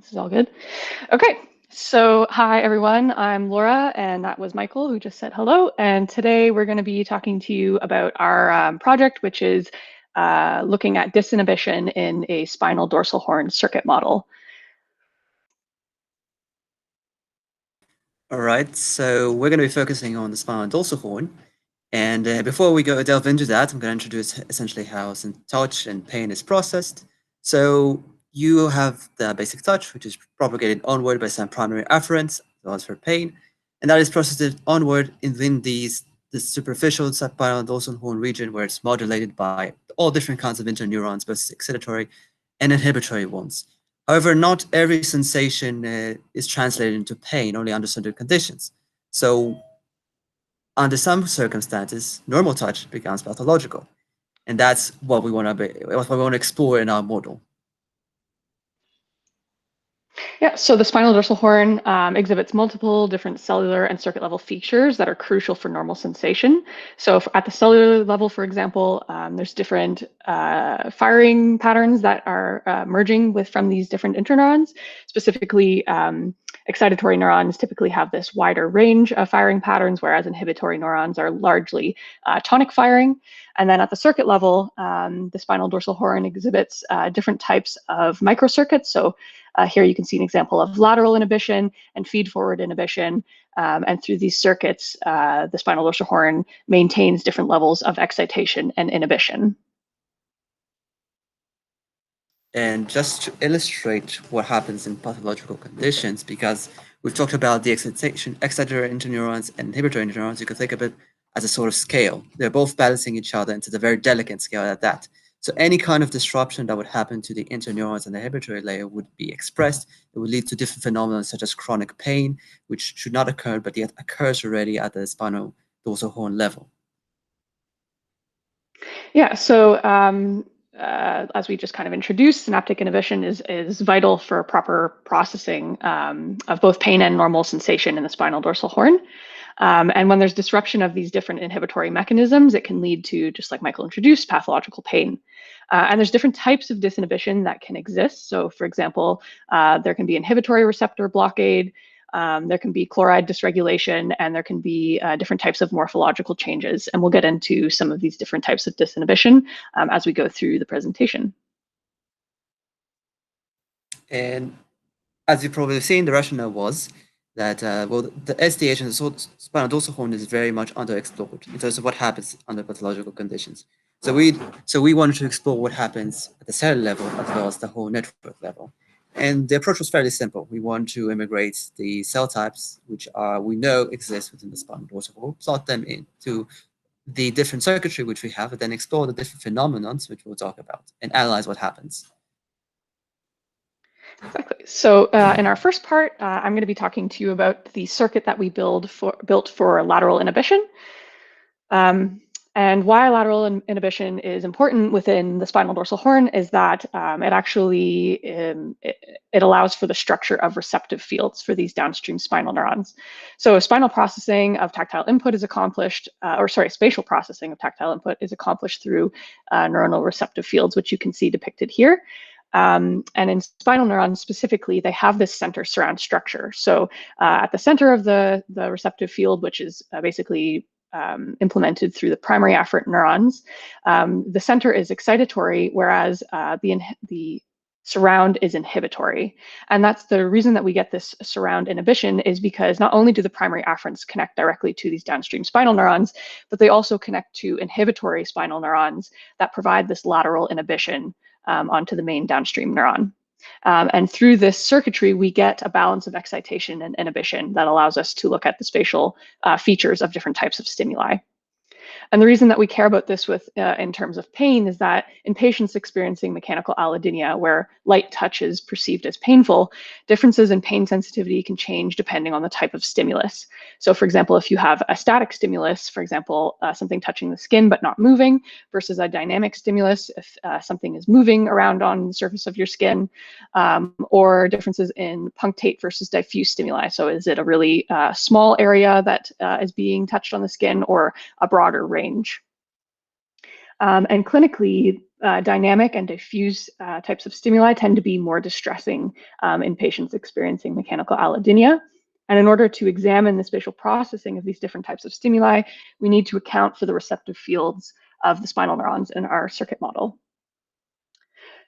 This is all good. Okay, so hi everyone, I'm Laura, and that was Michael who just said hello. And today we're going to be talking to you about our project, which is looking at disinhibition in a spinal dorsal horn circuit model. All right, so we're going to be focusing on the spinal dorsal horn. And before we delve into that, I'm going to introduce essentially how touch and pain is processed. So you have the basic touch, which is propagated onward by some primary afferents, as well as for pain, and that is processed onward within the superficial spinal dorsal horn region, where it's modulated by all different kinds of interneurons, both excitatory and inhibitory ones. However, not every sensation is translated into pain, only under certain conditions. So under some circumstances, normal touch becomes pathological. And that's what we want to explore in our model. Yeah, so the spinal dorsal horn exhibits multiple different cellular and circuit level features that are crucial for normal sensation. So at the cellular level, for example, there's different firing patterns that are merging from these different interneurons. Specifically, excitatory neurons typically have this wider range of firing patterns, whereas inhibitory neurons are largely tonic firing. And then at the circuit level, the spinal dorsal horn exhibits different types of microcircuits. So here you can see an example of lateral inhibition and feed-forward inhibition. And through these circuits, the spinal dorsal horn maintains different levels of excitation and inhibition. And just to illustrate what happens in pathological conditions, because we've talked about the excitatory interneurons and inhibitory interneurons, you can think of it as a sort of scale. They're both balancing each other, and it's a very delicate scale at that. So any kind of disruption that would happen to the interneurons and the inhibitory layer would be expressed. It would lead to different phenomena such as chronic pain, which should not occur, but yet occurs already at the spinal dorsal horn level. Yeah, so as we just kind of introduced, synaptic inhibition is vital for proper processing of both pain and normal sensation in the spinal dorsal horn. And when there's disruption of these different inhibitory mechanisms, it can lead to, just like Michael introduced, pathological pain. And there's different types of disinhibition that can exist. So for example, there can be inhibitory receptor blockade, there can be chloride dysregulation, and there can be different types of morphological changes. And we'll get into some of these different types of disinhibition as we go through the presentation. And as you've probably seen, the rationale was that, well, the SDH and the spinal dorsal horn is very much underexplored in terms of what happens under pathological conditions. So we wanted to explore what happens at the cellular level as well as the whole network level. And the approach was fairly simple. We want to immigrate the cell types, which we know exist within the spinal dorsal horn, plot them into the different circuitry which we have, and then explore the different phenomena which we'll talk about, and analyze what happens. Exactly. So in our first part, I'm going to be talking to you about the circuit that we built for lateral inhibition. And why lateral inhibition is important within the spinal dorsal horn is that it actually it allows for the structure of receptive fields for these downstream spinal neurons. So spinal processing of tactile input is accomplished, spatial processing of tactile input is accomplished through neuronal receptive fields, which you can see depicted here. And in spinal neurons specifically, they have this center surround structure. So at the center of the receptive field, which is basically implemented through the primary afferent neurons, the center is excitatory, whereas the surround is inhibitory. And that's the reason that we get this surround inhibition, is because not only do the primary afferents connect directly to these downstream spinal neurons, but they also connect to inhibitory spinal neurons that provide this lateral inhibition onto the main downstream neuron. And through this circuitry, we get a balance of excitation and inhibition that allows us to look at the spatial features of different types of stimuli. And the reason that we care about this in terms of pain is that in patients experiencing mechanical allodynia, where light touch is perceived as painful, differences in pain sensitivity can change depending on the type of stimulus. So for example, if you have a static stimulus, for example, something touching the skin but not moving, versus a dynamic stimulus, if something is moving around on the surface of your skin, or differences in punctate versus diffuse stimuli. So is it a really small area that is being touched on the skin, or a broader range? And clinically, dynamic and diffuse types of stimuli tend to be more distressing in patients experiencing mechanical allodynia. And in order to examine the spatial processing of these different types of stimuli, we need to account for the receptive fields of the spinal neurons in our circuit model.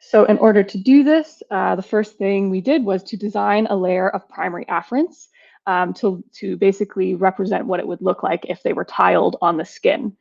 So in order to do this, the first thing we did was to design a layer of primary afferents to basically represent what it would look like if they were tiled on the skin.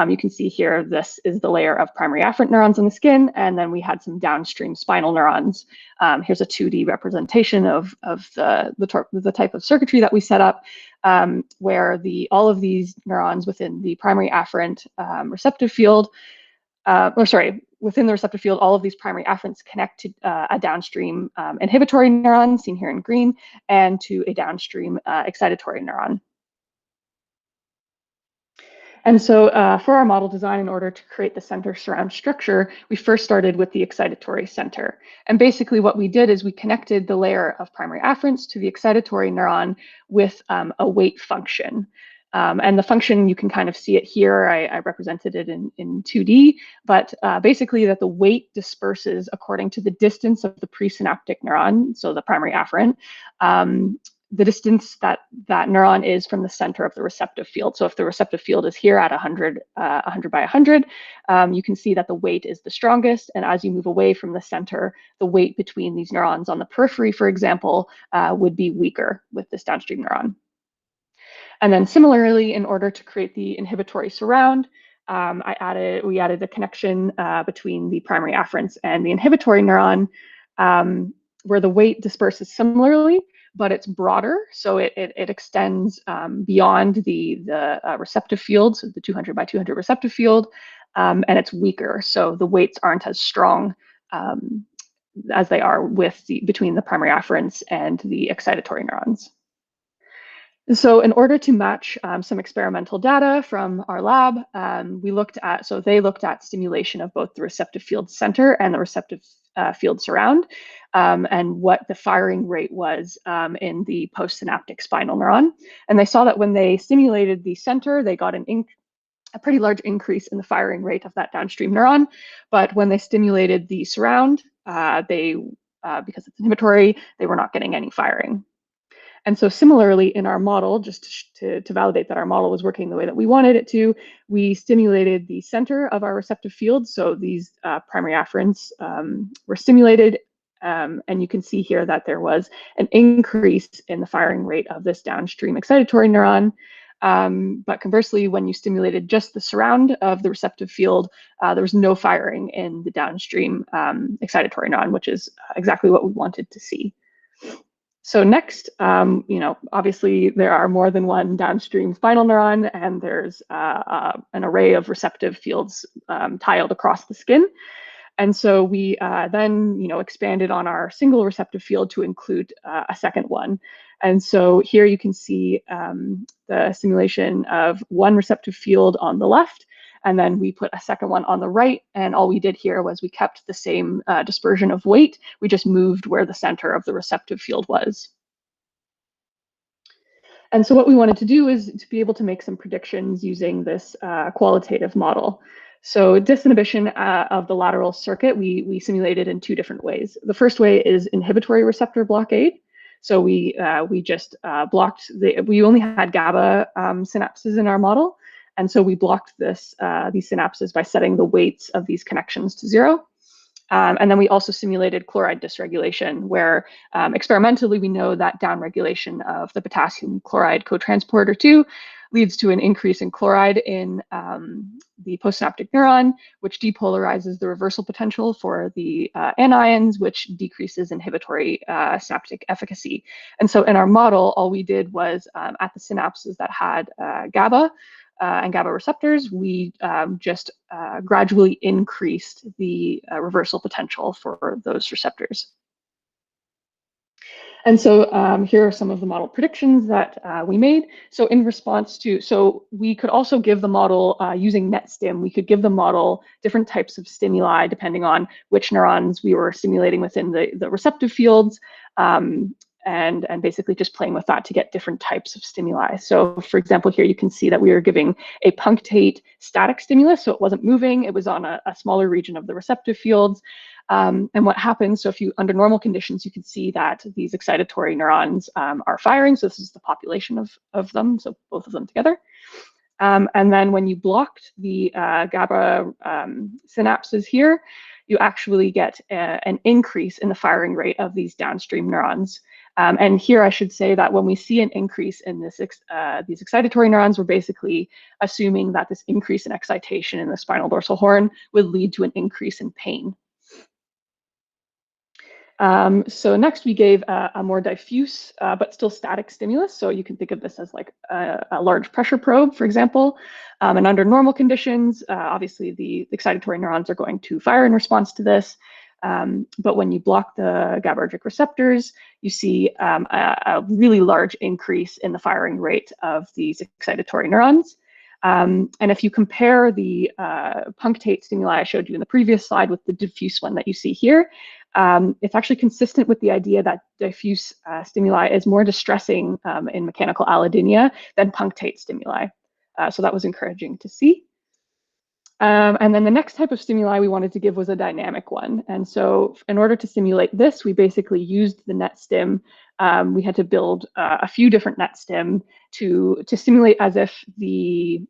You can see here, this is the layer of primary afferent neurons on the skin, and then we had some downstream spinal neurons. Here's a 2D representation of the type of circuitry that we set up, where all of these neurons within the primary afferent receptive field, within the receptive field, all of these primary afferents connect to a downstream inhibitory neuron, seen here in green, and to a downstream excitatory neuron. And so for our model design, in order to create the center surround structure, we first started with the excitatory center. And basically what we did is we connected the layer of primary afferents to the excitatory neuron with a weight function. And the function, you can kind of see it here. I represented it in 2D, but basically that the weight disperses according to the distance of the presynaptic neuron, so the primary afferent, the distance that neuron is from the center of the receptive field. So if the receptive field is here at 100 by 100, you can see that the weight is the strongest. And as you move away from the center, the weight between these neurons on the periphery, for example, would be weaker with this downstream neuron. And then similarly, in order to create the inhibitory surround, we added a connection between the primary afferents and the inhibitory neuron, where the weight disperses similarly, but it's broader, so it extends beyond the receptive field, so the 200 by 200 receptive field, and it's weaker, so the weights aren't as strong as they are between the primary afferents and the excitatory neurons. So in order to match some experimental data from our lab, they looked at stimulation of both the receptive field center and the receptive field surround, and what the firing rate was in the postsynaptic spinal neuron. And they saw that when they stimulated the center, they got a pretty large increase in the firing rate of that downstream neuron. But when they stimulated the surround, because it's inhibitory, they were not getting any firing. And so similarly in our model, just to validate that our model was working the way that we wanted it to, we stimulated the center of our receptive field. So these primary afferents were stimulated, and you can see here that there was an increase in the firing rate of this downstream excitatory neuron. But conversely, when you stimulated just the surround of the receptive field, there was no firing in the downstream excitatory neuron, which is exactly what we wanted to see. So next, obviously there are more than one downstream spinal neuron, and there's an array of receptive fields tiled across the skin. And so we then, expanded on our single receptive field to include a second one. And so here you can see the simulation of one receptive field on the left, and then we put a second one on the right. And all we did here was we kept the same dispersion of weight. We just moved where the center of the receptive field was. And so what we wanted to do is to be able to make some predictions using this qualitative model. So disinhibition of the lateral circuit, we simulated in two different ways. The first way is inhibitory receptor blockade. So we just blocked we only had GABA synapses in our model. And so we blocked these synapses by setting the weights of these connections to 0. And then we also simulated chloride dysregulation, where experimentally we know that downregulation of the potassium chloride cotransporter 2 leads to an increase in chloride in the postsynaptic neuron, which depolarizes the reversal potential for the anions, which decreases inhibitory synaptic efficacy. And so in our model, all we did was at the synapses that had GABA and GABA receptors, we just gradually increased the reversal potential for those receptors. And so here are some of the model predictions that we made. So in response to, so we could also give the model using NetStim, we could give the model different types of stimuli depending on which neurons we were stimulating within the receptive fields. and basically just playing with that to get different types of stimuli. So for example, here you can see that we are giving a punctate static stimulus, so it wasn't moving, it was on a smaller region of the receptive fields. And what happens, so if you, under normal conditions, you can see that these excitatory neurons are firing. So this is the population of them, so both of them together. And then when you blocked the GABA synapses here, you actually get an increase in the firing rate of these downstream neurons. And here I should say that when we see an increase in this, these excitatory neurons, we're basically assuming that this increase in excitation in the spinal dorsal horn would lead to an increase in pain. So next we gave a more diffuse but still static stimulus. So you can think of this as like a large pressure probe, for example. And under normal conditions, obviously the excitatory neurons are going to fire in response to this. But when you block the GABAergic receptors, you see a really large increase in the firing rate of these excitatory neurons. And if you compare the punctate stimuli I showed you in the previous slide with the diffuse one that you see here, it's actually consistent with the idea that diffuse stimuli is more distressing in mechanical allodynia than punctate stimuli. So that was encouraging to see. And then the next type of stimuli we wanted to give was a dynamic one. And so in order to simulate this, we basically used the NetStim. We had to build a few different NetStim to simulate as if the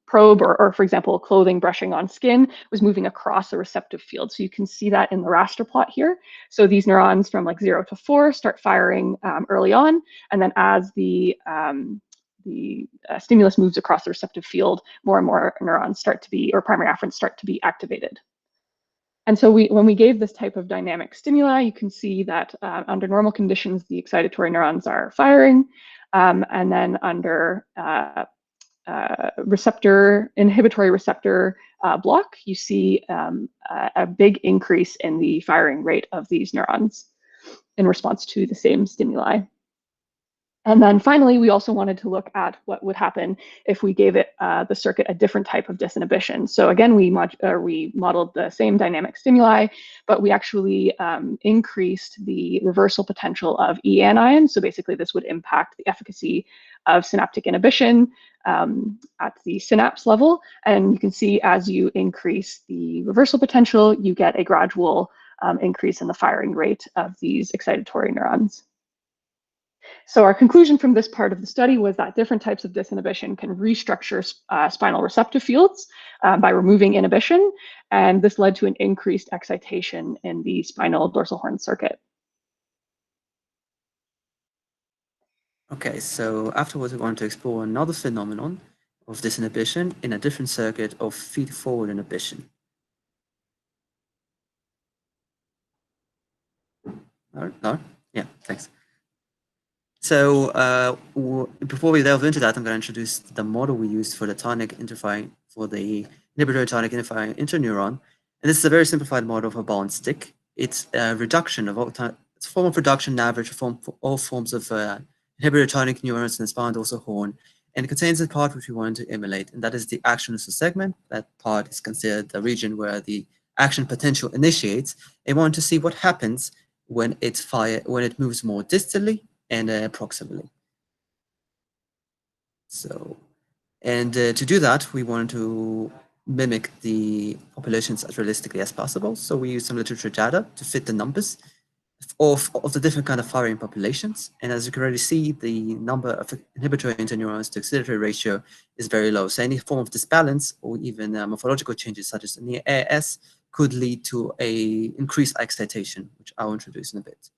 probe or for example, clothing brushing on skin was moving across a receptive field. So you can see that in the raster plot here. So these neurons from like 0 to 4 start firing early on. And then as the stimulus moves across the receptive field, more and more neurons start to be, or primary afferents start to be activated. And so when we gave this type of dynamic stimuli, you can see that under normal conditions, the excitatory neurons are firing. And then under inhibitory receptor block, you see a big increase in the firing rate of these neurons in response to the same stimuli. And then finally, we also wanted to look at what would happen if we gave it the circuit a different type of disinhibition. So again, we modeled the same dynamic stimuli, but we actually increased the reversal potential of E anion. So basically, this would impact the efficacy of synaptic inhibition at the synapse level. And you can see as you increase the reversal potential, you get a gradual increase in the firing rate of these excitatory neurons. So our conclusion from this part of the study was that different types of disinhibition can restructure spinal receptive fields by removing inhibition, and this led to an increased excitation in the spinal dorsal horn circuit. Okay, so afterwards we want to explore another phenomenon of disinhibition in a different circuit of feed-forward inhibition. No? Yeah, thanks. So before we delve into that, I'm going to introduce the model we used for the tonic interfering, for the inhibitory tonic interfering interneuron. And this is a very simplified model of a bond stick. It's a reduction of it's a form of reduction average for all forms of inhibitory tonic neurons in the spinal dorsal horn. And it contains a part which we want to emulate, and that is the action segment. That part is considered the region where the action potential initiates. And we want to see what happens when it moves more distally and proximally. So, and to do that, we want to mimic the populations as realistically as possible. So we use some literature data to fit the numbers of the different kind of firing populations. And as you can already see, the number of inhibitory interneurons to excitatory ratio is very low. So any form of disbalance or even morphological changes such as near AS could lead to a increased excitation, which I'll introduce in a bit.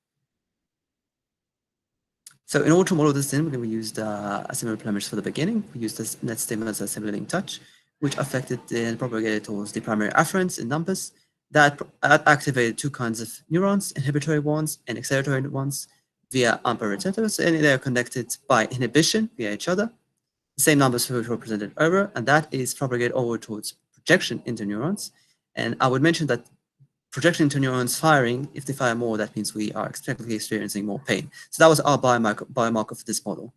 So in order to model this in, we used a similar premise for the beginning. We used this NetStim as a simulating touch, which affected and propagated towards the primary afferents in numbers that activated two kinds of neurons, inhibitory ones and excitatory ones, via AMPA receptors, and they are connected by inhibition via each other. The same numbers which were presented over, and that is propagated over towards projection interneurons. And I would mention that projection interneurons firing, if they fire more, that means we are technically experiencing more pain. So that was our biomarker for this model.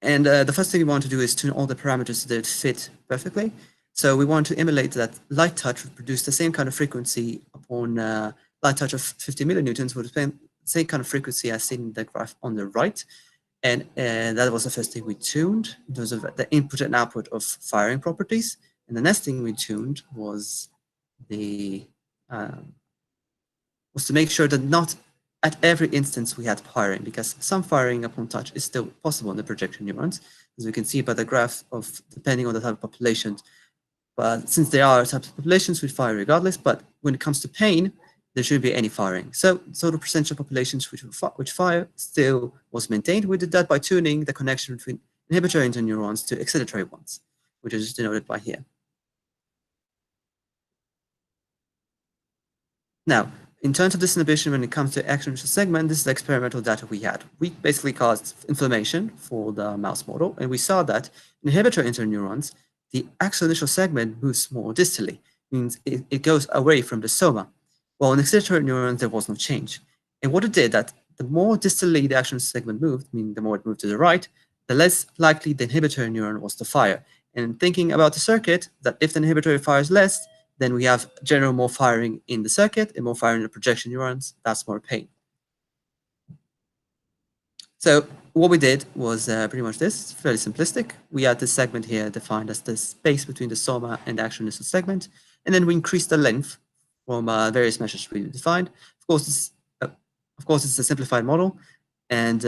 And the first thing we want to do is tune all the parameters so that it fit perfectly. So we want to emulate that light touch would produce the same kind of frequency upon light touch of 50 millinewtons would have been the same kind of frequency as seen in the graph on the right. And that was the first thing we tuned in terms of the input and output of firing properties. And the next thing we tuned was to make sure that not at every instance we had firing, because some firing upon touch is still possible in the projection neurons, as we can see by the graph of depending on the type of population. But since there are types of populations, we fire regardless. But when it comes to pain, there shouldn't be any firing. So the percentage of populations which fire still was maintained. We did that by tuning the connection between inhibitory interneurons to excitatory ones, which is denoted by here. Now, in terms of this inhibition, when it comes to action initial segment, this is the experimental data we had. We basically caused inflammation for the mouse model, and we saw that in inhibitory interneurons, the axial initial segment moves more distally, means it goes away from the soma. While in excitatory neurons, there was no change. And what it did, that the more distally the action segment moved, meaning the more it moved to the right, the less likely the inhibitory neuron was to fire. And thinking about the circuit, that if the inhibitory fires less, then we have general more firing in the circuit and more firing in the projection neurons. That's more pain. So what we did was pretty much this, fairly simplistic. We had this segment here defined as the space between the soma and the action initial segment, and then we increased the length from various measures we defined. Of course, it's a simplified model, and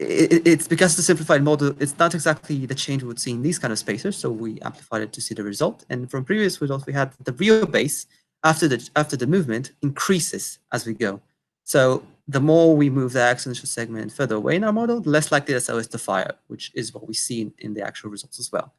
it's because the simplified model, it's not exactly the change we would see in these kind of spacers, so we amplified it to see the result. And from previous results, we had the real base after the movement increases as we go. So the more we move the axial initial segment further away in our model, the less likely the cell is to fire, which is what we see in the actual results as well.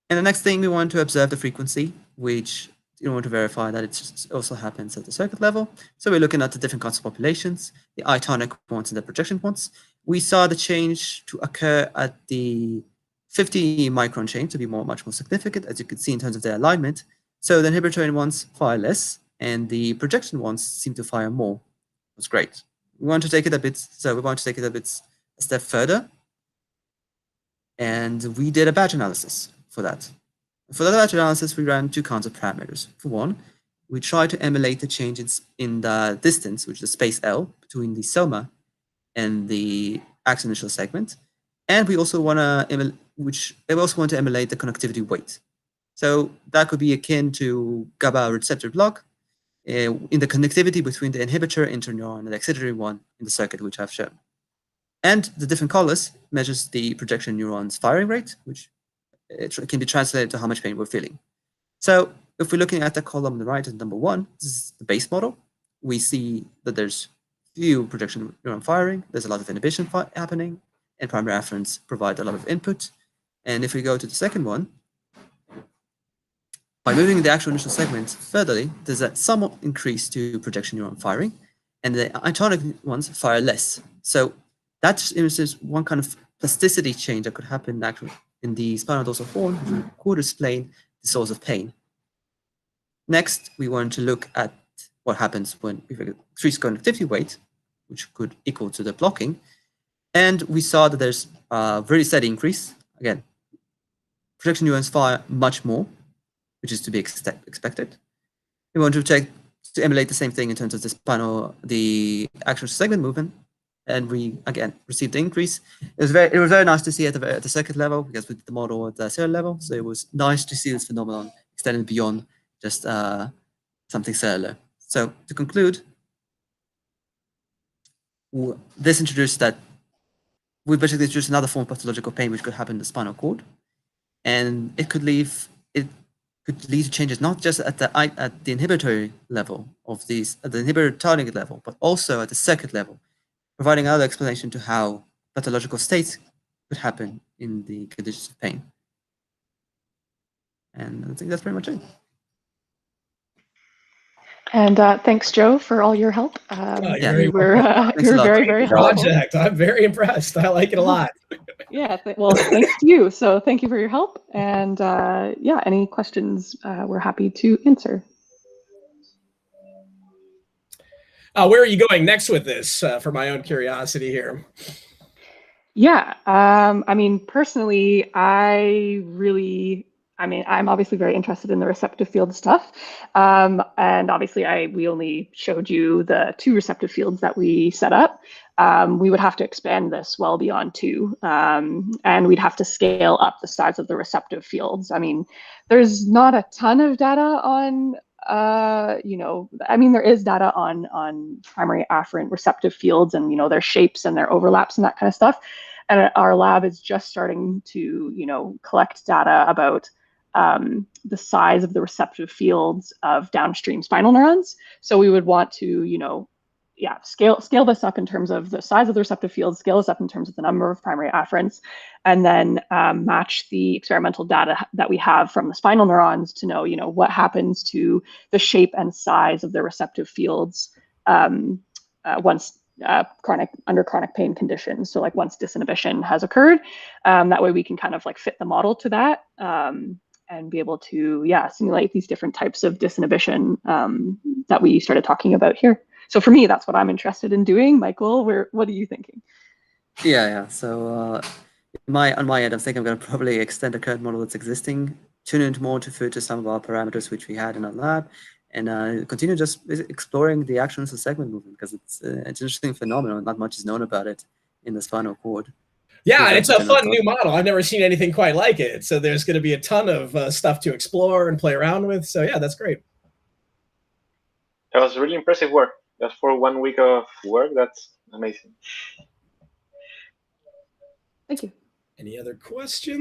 And the next thing, we want to observe the frequency, which you want to verify that it also happens at the circuit level. So we're looking at the different kinds of populations, the I-tonic ones and the projection ones. We saw the change to occur at the 50 micron chain to be much more significant, as you can see in terms of their alignment. So the inhibitory ones fire less, and the projection ones seem to fire more. That's great. We want to take it a step further. And we did a batch analysis for that. For the batch analysis, we ran two kinds of parameters. For one, we tried to emulate the changes in the distance, which is the space L, between the soma and the axial initial segment. And we also want to emulate the conductivity weight. So that could be akin to GABA receptor block in the connectivity between the inhibitory interneuron and the excitatory one in the circuit, which I've shown. And the different colors measures the projection neuron's firing rate, which it can be translated to how much pain we're feeling. So if we're looking at the column on the right, number one, this is the base model. We see that there's few projection neuron firing. There's a lot of inhibition happening, and primary afferents provide a lot of input. And if we go to the second one, by moving the actual initial segment furtherly, there's a somewhat increase to projection neuron firing, and the I-tonic ones fire less. So that is one kind of plasticity change that could happen actually in the spinal dorsal horn, which could explain the source of pain. Next, we want to look at what happens when we increase conductivity weight, which could equal to the blocking. And we saw that there's a very steady increase. Again, projection neurons fire much more, which is to be expected. We want to emulate the same thing in terms of the actual segment movement. And we, again, received the increase. It was very nice to see at the circuit level, because we did the model at the cellular level. So it was nice to see this phenomenon extended beyond just something cellular. So to conclude, this introduced that we basically introduced another form of pathological pain which could happen in the spinal cord, and it could lead to changes not just at the inhibitory level of these, at the inhibitory target level, but also at the circuit level, providing another explanation to how pathological states could happen in the conditions of pain. And I think that's pretty much it. And thanks, Joe, for all your help. You were very, very helpful. Project. I'm very impressed. I like it a lot. Yeah, well, thanks to you. So thank you for your help. And yeah, any questions we're happy to answer. Where are you going next with this, for my own curiosity here? Yeah, I mean, personally, I really I mean, I'm obviously very interested in the receptive field stuff. And obviously we only showed you the 2 receptive fields that we set up. We would have to expand this well beyond 2. And we'd have to scale up the size of the receptive fields. I mean, there's not a ton of data on, I mean, there is data on primary afferent receptive fields and, their shapes and their overlaps and that kind of stuff. And our lab is just starting to, collect data about the size of the receptive fields of downstream spinal neurons. So we would want to, scale this up in terms of the size of the receptive fields, scale this up in terms of the number of primary afferents, and then match the experimental data that we have from the spinal neurons to know, what happens to the shape and size of the receptive fields once under chronic pain conditions. So like once disinhibition has occurred, that way we can kind of like fit the model to that. And be able to, simulate these different types of disinhibition that we started talking about here. So for me, that's what I'm interested in doing. Michael, what are you thinking? Yeah. So on my end, I think I'm going to probably extend the current model that's existing, tune it more to fit to some of our parameters which we had in our lab, and continue just exploring the actions of segment movement, because it's an interesting phenomenon. Not much is known about it in the spinal cord. Yeah, it's a fun new model. I've never seen anything quite like it. So there's going to be a ton of stuff to explore and play around with. So yeah, that's great. That was really impressive work. Just for 1 week of work, that's amazing. Thank you. Any other questions?